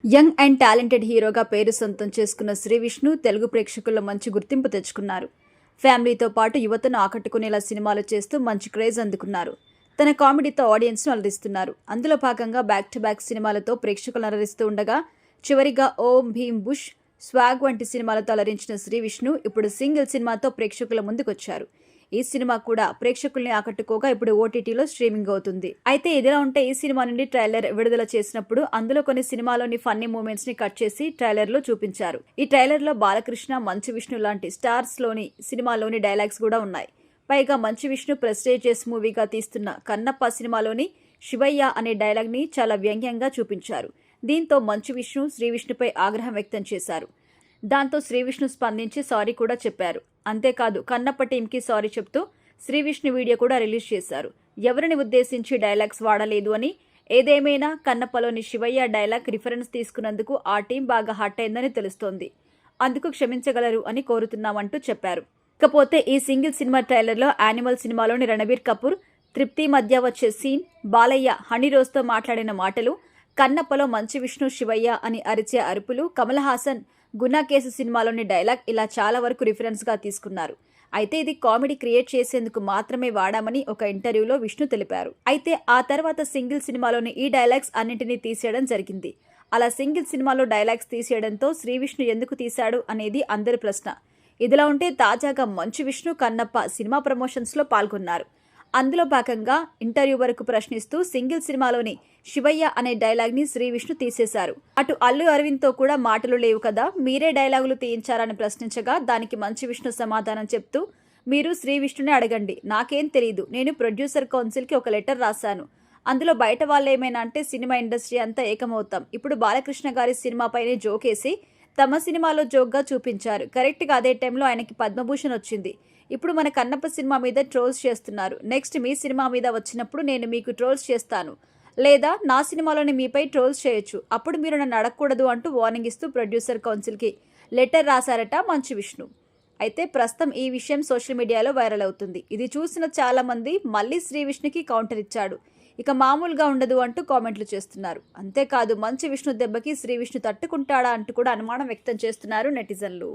Young and talented హీరోగా పేరు సొంతం చేసుకున్న శ్రీ విష్ణు తెలుగు ప్రేక్షకుల్లో మంచి గుర్తింపు తెచ్చుకున్నారు. ఫ్యామిలీతో పాటు యువతను ఆకట్టుకునేలా సినిమాలు చేస్తూ మంచి క్రేజ్ అందుకున్నారు. తన కామెడీతో ఆడియన్స్ను అలరిస్తున్నారు. అందులో భాగంగా బ్యాక్ టు బ్యాక్ సినిమాలతో ప్రేక్షకులను అలరిస్తూ ఉండగా చివరిగా ఓం భీమ్ బుష్, స్వాగ్ వంటి సినిమాలతో అలరించిన శ్రీ విష్ణు ఇప్పుడు సింగిల్ సినిమాతో ప్రేక్షకుల ముందుకొచ్చారు. ఈ సినిమా కూడా ప్రేక్షకుల్ని ఆకట్టుకోగా ఇప్పుడు ఓటీటీలో స్ట్రీమింగ్ అవుతుంది. అయితే ఇదిలా ఉంటే ఈ సినిమా నుండి ట్రైలర్ విడుదల చేసినప్పుడు అందులో కొన్ని సినిమాలోని ఫన్నీ మూమెంట్స్ ని కట్ చేసి ట్రైలర్ లో చూపించారు. ఈ ట్రైలర్ లో బాలకృష్ణ, మంచు విష్ణు లాంటి స్టార్స్ లోని సినిమాలోని డైలాగ్స్ కూడా ఉన్నాయి. పైగా మంచు విష్ణు ప్రెస్టేజియస్ మూవీగా తీస్తున్న కన్నప్ప సినిమాలోని శివయ్య అనే డైలాగ్ ని చాలా వ్యంగ్యంగా చూపించారు. దీంతో మంచు విష్ణు శ్రీ విష్ణుపై ఆగ్రహం వ్యక్తం చేశారు. దాంతో శ్రీ విష్ణు స్పందించి సారీ కూడా చెప్పారు. అంతేకాదు కన్నప్ప టీంకి సారీ చెప్తూ శ్రీ విష్ణు వీడియో కూడా రిలీజ్ చేశారు. ఎవరిని ఉద్దేశించి డైలాగ్స్ వాడలేదు అని, ఏదేమైనా కన్నప్పలోని శివయ్య డైలాగ్ రిఫరెన్స్ తీసుకున్నందుకు ఆ టీం బాగా హట్ అయిందని తెలుస్తోంది. అందుకు క్షమించగలరు అని కోరుతున్నామంటూ చెప్పారు. ఇకపోతే ఈ సింగిల్ సినిమా ట్రైలర్లో యానిమల్ సినిమాలోని రణబీర్ కపూర్, తృప్తి మధ్య వచ్చే సీన్, బాలయ్య హనీరోజ్తో మాట్లాడిన మాటలు, కన్నప్పలో మంచు విష్ణు శివయ్య అని అరిచే అరుపులు, కమల్ హాసన్ గునా కేసు సినిమాలోని డైలాగ్ ఇలా చాలా వరకు రిఫరెన్స్గా తీసుకున్నారు. అయితే ఇది కామెడీ క్రియేట్ చేసేందుకు మాత్రమే వాడామని ఒక ఇంటర్వ్యూలో విష్ణు తెలిపారు. అయితే ఆ తర్వాత సింగిల్ సినిమాలోని ఈ డైలాగ్స్ అన్నింటినీ తీసేయడం జరిగింది. అలా సింగిల్ సినిమాలో డైలాగ్స్ తీసేయడంతో శ్రీ విష్ణు ఎందుకు తీశాడు అనేది అందరి ప్రశ్న. ఇదిలా ఉంటే తాజాగా మంచు విష్ణు కన్నప్ప సినిమా ప్రమోషన్స్లో పాల్గొన్నారు. అందులో భాగంగా ఇంటర్వ్యూ వరకు ప్రశ్నిస్తూ సింగిల్ సినిమాలోని శివయ్య అనే డైలాగ్ని శ్రీ విష్ణు తీసేశారు. అటు అల్లు అరవింద్తో కూడా మాటలు లేవు కదా, మీరే డైలాగులు తీయించారని ప్రశ్నించగా దానికి మంచు విష్ణు సమాధానం చెప్తూ, మీరు శ్రీ విష్ణుని అడగండి, నాకేం తెలీదు, నేను ప్రొడ్యూసర్ కౌన్సిల్కి ఒక లెటర్ రాశాను. అందులో బయట వాళ్ళు ఏమైనా అంటే సినిమా ఇండస్ట్రీ అంతా ఏకమవుతాం. ఇప్పుడు బాలకృష్ణ గారి సినిమాపైనే జోకేసి తమ సినిమాలో జోక్గా చూపించారు. కరెక్ట్గా అదే టైంలో ఆయనకి పద్మభూషణ్ వచ్చింది. ఇప్పుడు మన కన్నప్ప సినిమా మీద ట్రోల్స్ చేస్తున్నారు. నెక్స్ట్ మీ సినిమా మీద వచ్చినప్పుడు నేను మీకు ట్రోల్స్ చేస్తాను, లేదా నా సినిమాలోని మీపై ట్రోల్స్ చేయొచ్చు. అప్పుడు మీరు నన్ను అడగకూడదు అంటూ వార్నింగ్ ఇస్తూ ప్రొడ్యూసర్ కౌన్సిల్కి లెటర్ రాశారట మంచు విష్ణు. అయితే ప్రస్తుతం ఈ విషయం సోషల్ మీడియాలో వైరల్ అవుతుంది. ఇది చూసిన చాలా మంది మళ్ళీ శ్రీ విష్ణుకి కౌంటర్ ఇచ్చాడు. ఇక మామూలుగా ఉండదు అంటూ కామెంట్లు చేస్తున్నారు. అంతేకాదు మంచు విష్ణు దెబ్బకి శ్రీ విష్ణు తట్టుకుంటాడా అంటూ కూడా అనుమానం వ్యక్తం చేస్తున్నారు నెటిజన్లు.